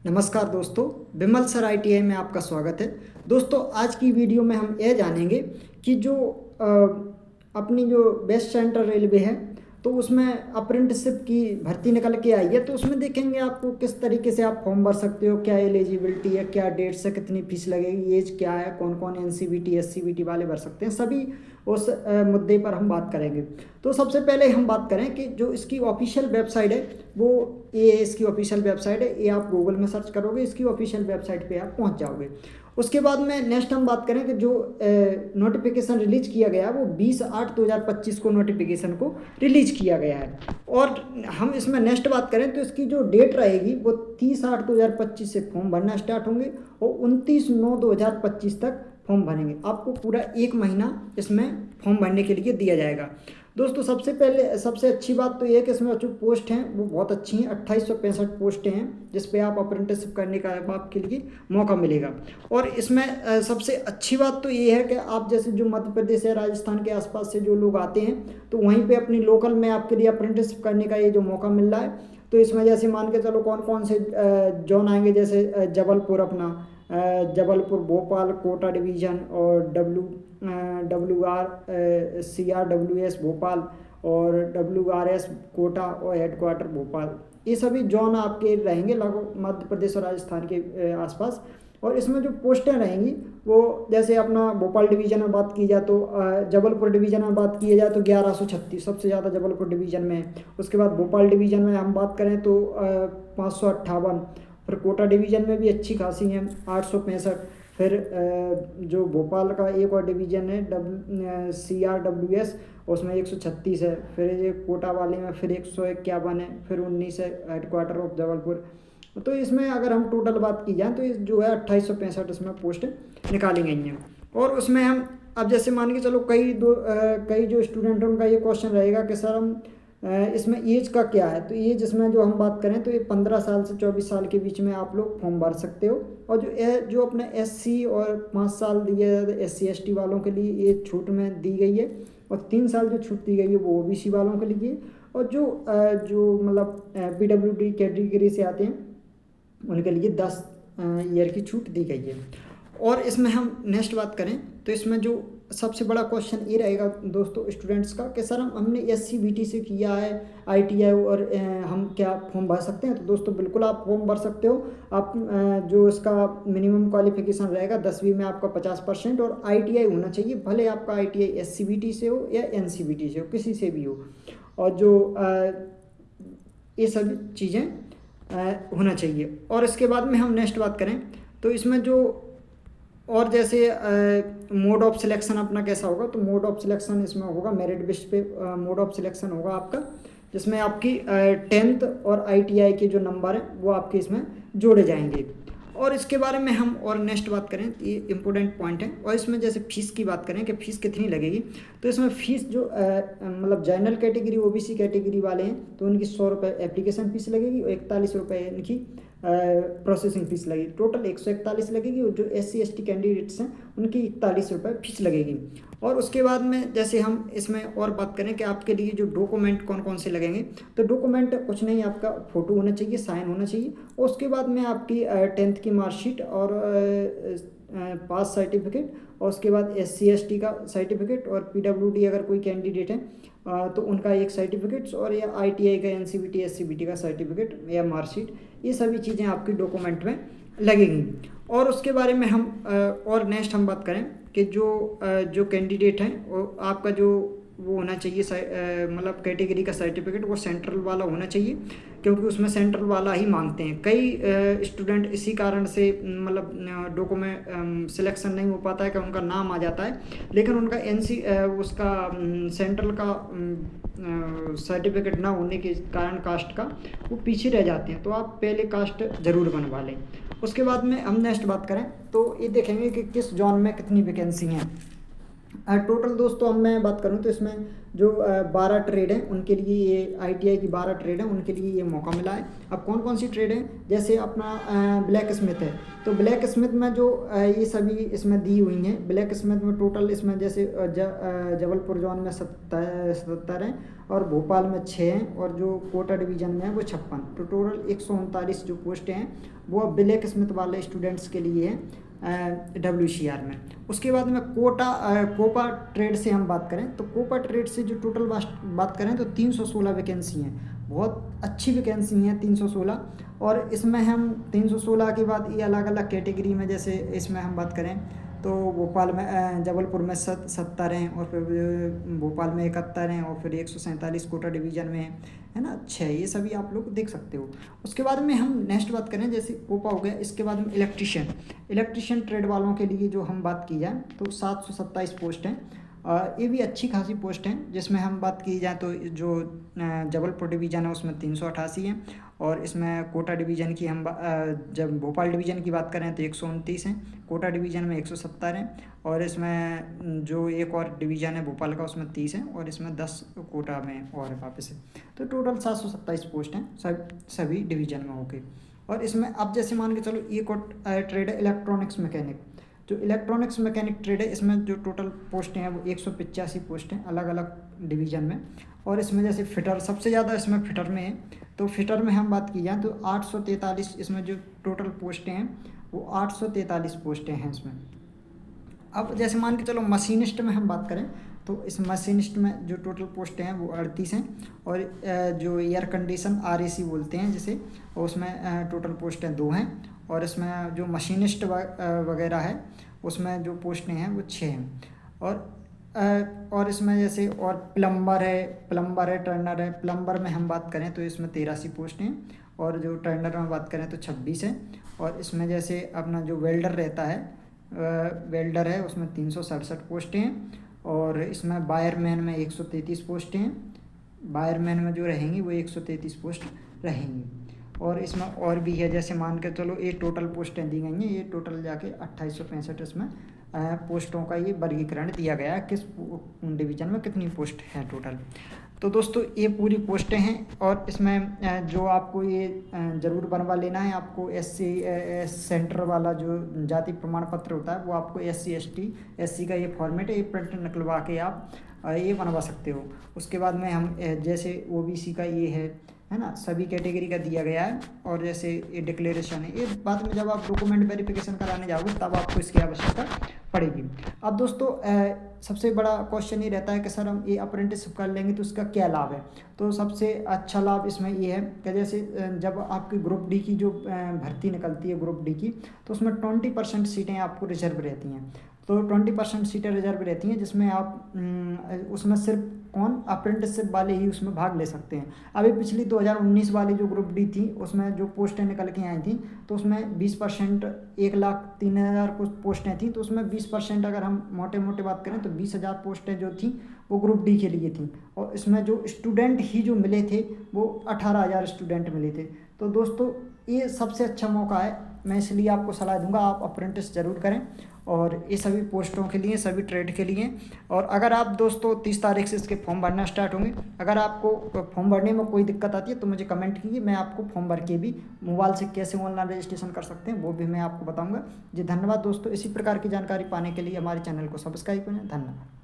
नमस्कार दोस्तों, विमल sir ITI में आपका स्वागत है। दोस्तों, आज की वीडियो में हम यह जानेंगे कि जो अपनी जो वेस्ट सेंट्रल रेलवे है तो उसमें अप्रेंटिसशिप की भर्ती निकल के आई है। तो उसमें देखेंगे आपको किस तरीके से आप फॉर्म भर सकते हो, क्या एलिजिबिलिटी है, क्या डेट से कितनी फीस लगेगी, एज क्या है, कौन कौन एनसीबीटी एससीबीटी वाले भर सकते हैं, सभी उस मुद्दे पर हम बात करेंगे। तो सबसे पहले हम बात करें कि जो इसकी ऑफिशियल वेबसाइट है वो ये इसकी ऑफिशियल वेबसाइट है। ये आप गूगल में सर्च करोगे, इसकी ऑफिशियल वेबसाइट पे आप पहुंच जाओगे। उसके बाद में नेक्स्ट हम बात करें कि जो नोटिफिकेशन रिलीज किया गया है वो 20/8/2025 को नोटिफिकेशन को रिलीज किया गया है। और हम इसमें नेक्स्ट बात करें तो इसकी जो डेट रहेगी वो 30/8/2025 से फॉर्म भरना स्टार्ट होंगे और 29/9/2025 तक फॉर्म भरेंगे। आपको पूरा 1 महीना इसमें फॉर्म भरने के लिए दिया जाएगा। दोस्तों, सबसे अच्छी बात तो ये है कि इसमें जो पोस्ट हैं वो बहुत अच्छी हैं। 2865 पोस्टें हैं जिस पे आप अप्रेंटिसशिप करने का आपके लिए मौका मिलेगा। और इसमें सबसे अच्छी बात तो ये है कि आप जैसे जो मध्य प्रदेश या राजस्थान के आसपास से जो लोग आते हैं तो वहीं पे अपनी लोकल में आपके लिए अप्रेंटिसशिप करने का ये जो मौका मिल रहा है। तो इसमें जैसे मान के चलो कौन कौन से जोन आएंगे, जैसे जबलपुर, जबलपुर, भोपाल, कोटा डिवीज़न और CRWS भोपाल और WRS कोटा और हेडक्वार्टर भोपाल। ये सभी जोन आपके रहेंगे लगभग मध्य प्रदेश और राजस्थान के आसपास। और इसमें जो पोस्टें रहेंगी वो जैसे अपना भोपाल डिवीज़न में बात की जाए तो जबलपुर डिवीज़न में बात की जाए तो 1136 सबसे ज़्यादा जबलपुर डिवीज़न में है। उसके बाद भोपाल डिवीज़न में हम बात करें तो 558। फिर कोटा डिवीज़न में भी अच्छी खासी हैं, 865। फिर जो भोपाल का एक और डिवीज़न है CRWS, उसमें 136 है। फिर ये कोटा वाले में फिर 151 है। फिर 19 है हेडक्वार्टर ऑफ जबलपुर। तो इसमें अगर हम टोटल बात की जाए तो इस जो है 2865 इसमें पोस्ट निकाली गई हैं। और उसमें हम अब जैसे मान के चलो कई जो स्टूडेंट हैं उनका ये क्वेश्चन रहेगा कि सर हम इसमें एज का क्या है। तो एज इसमें जो हम बात करें तो ये 15 साल से 24 साल के बीच में आप लोग फॉर्म भर सकते हो। और जो अपने SC और 5 साल दिए जाते SC ST वालों के लिए ये छूट में दी गई है। और 3 साल जो छूट दी गई है वो OBC वालों के लिए। और जो मतलब PWD कैटेगरी से आते हैं उनके लिए 10 ईयर की छूट दी गई है। और इसमें हम नेक्स्ट बात करें तो इसमें जो सबसे बड़ा क्वेश्चन ये रहेगा दोस्तों स्टूडेंट्स का कि सर हमने SCBT से किया है ITI और हम क्या फॉर्म भर सकते हैं। तो दोस्तों बिल्कुल आप फॉर्म भर सकते हो। आप जो इसका मिनिमम क्वालिफिकेशन रहेगा 10वीं में आपका 50% और ITI होना चाहिए, भले आपका ITI SCBT से हो या NCBT से हो, किसी से भी हो। और जो ये सभी चीज़ें होना चाहिए। और इसके बाद में हम नेक्स्ट बात करें तो इसमें जो और जैसे मोड ऑफ सिलेक्शन अपना कैसा होगा, तो मोड ऑफ सिलेक्शन इसमें होगा मेरिट बेस पे मोड ऑफ सिलेक्शन होगा आपका, जिसमें आपकी 10th और ITI के जो नंबर हैं वो आपके इसमें जोड़े जाएंगे। और इसके बारे में हम और नेक्स्ट बात करें तो ये इंपॉर्टेंट पॉइंट है। और इसमें जैसे फ़ीस की बात करें कि फ़ीस कितनी लगेगी, तो इसमें फ़ीस जो मतलब जनरल कैटेगरी OBC कैटेगरी वाले हैं तो उनकी 100 रुपये एप्लीकेशन फ़ीस लगेगी और 41 रुपये इनकी प्रोसेसिंग फ़ीस लगेगी। टोटल 141 लगेगी। और जो SC ST कैंडिडेट्स हैं उनकी 41 रुपये फीस लगेगी। और उसके बाद में जैसे हम इसमें और बात करें कि आपके लिए जो डॉक्यूमेंट कौन कौन से लगेंगे, तो डॉक्यूमेंट कुछ नहीं, आपका फ़ोटो होना चाहिए, साइन होना चाहिए। और उसके बाद में आपकी 10th की मार्कशीट और पास सर्टिफिकेट और उसके बाद SC ST का सर्टिफिकेट और PWD अगर कोई कैंडिडेट है तो उनका एक सर्टिफिकेट्स और या ITI का NCBT SCBT का सर्टिफिकेट या मार्कशीट, ये सभी चीज़ें आपकी डॉक्यूमेंट में लगेंगी। और उसके बारे में हम और नेक्स्ट हम बात करें कि जो कैंडिडेट हैं वो आपका जो वो होना चाहिए मतलब कैटेगरी का सर्टिफिकेट वो सेंट्रल वाला होना चाहिए, क्योंकि उसमें सेंट्रल वाला ही मांगते हैं। कई स्टूडेंट इसी कारण से मतलब डॉक्यूमेंट सिलेक्शन नहीं हो पाता है कि उनका नाम आ जाता है लेकिन उनका उसका सेंट्रल का सर्टिफिकेट ना होने के कारण कास्ट का वो पीछे रह जाते हैं। तो आप पहले कास्ट ज़रूर बनवा लें। उसके बाद में हम नेक्स्ट बात करें तो ये देखेंगे कि किस जोन में कितनी वैकेंसी हैं। टोटल दोस्तों अब मैं बात करूं तो इसमें जो 12 ट्रेड हैं उनके लिए ये ITI की 12 ट्रेड हैं उनके लिए ये मौका मिला है। अब कौन कौन सी ट्रेड हैं, जैसे अपना ब्लैक स्मिथ है, तो ब्लैक स्मिथ में जो ये सभी इसमें दी हुई हैं। ब्लैक स्मिथ में टोटल इसमें जैसे जबलपुर जोन में 77 हैं और भोपाल में 6 हैं और जो कोटा डिवीज़न में है वो 56। तो टोटल 139 जो पोस्टें हैं वो अब ब्लैक स्मिथ वाले स्टूडेंट्स के लिए हैं WCR में। उसके बाद में कोपा ट्रेड से हम बात करें तो कोपा ट्रेड से जो टोटल बात करें तो 316 वैकेंसी हैं, बहुत अच्छी वैकेंसी हैं 316। और इसमें हम 316 के बाद ये अलग अलग कैटेगरी में, जैसे इसमें हम बात करें तो भोपाल में जबलपुर में 70 हैं और फिर भोपाल में 71 हैं और फिर 147 कोटा डिवीज़न में है ना 6। ये सभी आप लोग देख सकते हो। उसके बाद में हम नेक्स्ट बात करें, जैसे कोपा हो गया, इसके बाद में इलेक्ट्रिशियन ट्रेड वालों के लिए जो हम बात की जाए तो 727 पोस्ट हैं। ये भी अच्छी खासी पोस्ट हैं, जिसमें हम बात की जाए तो जो जबलपुर डिवीज़न है उसमें 388 हैं और इसमें कोटा डिवीज़न की हम जब भोपाल डिवीज़न की बात करें तो 129 हैं, कोटा डिवीज़न में 170 हैं और इसमें जो एक और डिवीज़न है भोपाल का उसमें 30 हैं और इसमें 10 कोटा में और वापस है। तो टोटल 727 पोस्ट हैं सभी डिवीज़न में होके। और इसमें अब जैसे मान के चलो एक और ट्रेड है इलेक्ट्रॉनिक्स मैकेनिक। जो इलेक्ट्रॉनिक्स मैकेनिक ट्रेड है इसमें जो टोटल पोस्टें हैं वो 185 पोस्ट हैं अलग अलग डिवीज़न में। और इसमें जैसे फिटर सबसे ज़्यादा इसमें फिटर में है, तो फिटर में हम बात की जाए तो 843 इसमें जो टोटल पोस्टें हैं वो 843 पोस्टें हैं इसमें। अब जैसे मान के चलो मशीनिस्ट में हम बात करें तो इस मशीनिस्ट में जो टोटल पोस्टें हैं वो 38 हैं और जो एयर कंडीशन RAC बोलते हैं जिसे, उसमें टोटल पोस्टें 2 हैं और इसमें जो मशीनिस्ट वगैरह है उसमें जो पोस्टें हैं वो 6 हैं। और इसमें जैसे और प्लम्बर है टर्नर है। प्लम्बर में हम बात करें तो इसमें 83 पोस्टें हैं और जो टर्नर में बात करें तो 26 हैं। और इसमें जैसे अपना जो वेल्डर रहता है वेल्डर है उसमें 367 पोस्टें हैं और इसमें वायरमैन में 133 पोस्टें हैं। वायरमैन में जो रहेंगी वो 133 पोस्ट रहेंगी। और इसमें और भी है, जैसे मान के चलो ये टोटल पोस्टें दी गई हैं, ये टोटल जाके 2865 इसमें पोस्टों का ये वर्गीकरण दिया गया है किस डिवीज़न में कितनी पोस्ट है टोटल। तो दोस्तों ये पूरी पोस्टें हैं और इसमें जो आपको ये ज़रूर बनवा लेना है, आपको SC सेंटर वाला जो जाति प्रमाण पत्र होता है वो आपको SC ST SC का ये फॉर्मेट है, ये प्रिंट निकलवा के आप ये बनवा सकते हो। उसके बाद में हम जैसे OBC का ये है ना, सभी कैटेगरी का दिया गया है। और जैसे ये डिक्लेरेशन है, ये बाद में जब आप डॉक्यूमेंट वेरिफिकेशन कराने जाओगे तब आपको इसकी आवश्यकता पड़ेगी। अब दोस्तों सबसे बड़ा क्वेश्चन ये रहता है कि सर हम ये अप्रेंटिसशिप कर लेंगे तो उसका क्या लाभ है। तो सबसे अच्छा लाभ इसमें ये है कि जैसे जब आपकी ग्रुप डी की जो भर्ती निकलती है ग्रुप डी की, तो उसमें 20% सीटें आपको रिजर्व रहती हैं। तो 20% सीटें रिजर्व रहती हैं जिसमें आप उसमें सिर्फ अप्रेंटिसशिप वाले ही उसमें भाग ले सकते हैं। अभी पिछली 2019 वाली जो ग्रुप डी थी उसमें जो पोस्टें निकल के आई थी तो उसमें 20% 1,03,000 कुछ पोस्टें थी, तो उसमें 20% अगर हम मोटे मोटे बात करें तो 20,000 पोस्टें जो थी वो ग्रुप डी के लिए थी और इसमें जो स्टूडेंट ही जो मिले थे वो 18,000 स्टूडेंट मिले थे। तो दोस्तों ये सबसे अच्छा मौका है, मैं इसलिए आपको सलाह दूंगा आप अप्रेंटिस ज़रूर करें और ये सभी पोस्टों के लिए सभी ट्रेड के लिए। और अगर आप दोस्तों 30 तारीख से इसके फॉर्म भरना स्टार्ट होंगे, अगर आपको फॉर्म भरने में कोई दिक्कत आती है तो मुझे कमेंट कीजिए, मैं आपको फॉर्म भर के भी मोबाइल से कैसे ऑनलाइन रजिस्ट्रेशन कर सकते हैं वो भी मैं आपको बताऊँगा। जी धन्यवाद दोस्तों, इसी प्रकार की जानकारी पाने के लिए हमारे चैनल को सब्सक्राइब करें। धन्यवाद।